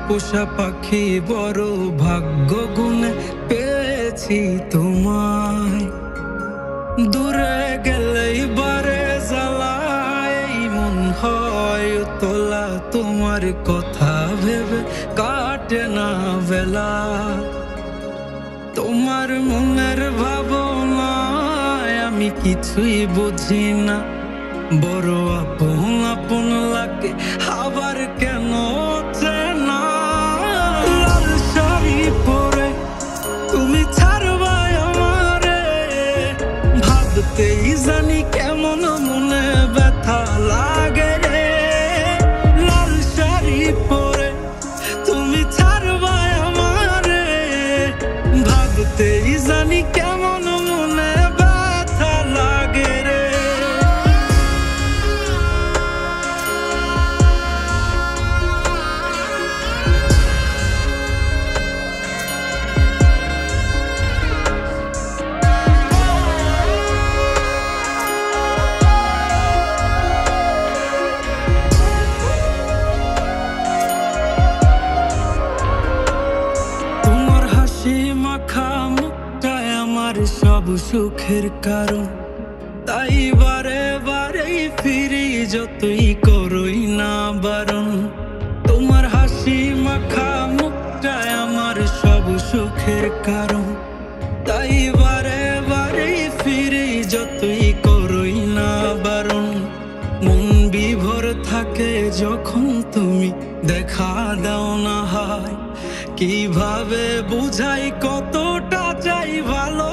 পোষা পাখি বড় ভাগ্য গুণে পেয়েছি তোমায়। দূরে গেলেই বারে জ্বালায় মন হয় তোলা, তোমার কথা ভেবে কাটে না বেলা। তোমার মনের ভাবনায় আমি কিছুই বুঝি না, বড় আপন আপন লাগে আবার কেন চেনা। লাল শাড়ি পরে তুমি ছাড়বা আমারে, ভাবতেই জানি কেমন মনে ব্যথা লাগে রে। লাল শাড়ি পরে তুমি ছাড়বা আমারে, ভাবতেই জানি কেমন মনে ব্যথা লাগে রে। মাখা মুখটায় আমার সব সুখের কারণ, তাই বারে বারেই ফিরি যতই করই না বারণ। তোমার হাসি মাখা মুখটায় আমার সব সুখের কারণ, তাই বারে বারেই ফিরি যতই করই না বারণ। মন বিভোর থাকে যখন তুমি দেখা দাও না হয়, কিভাবে বুঝাই কতটা চাই ভালো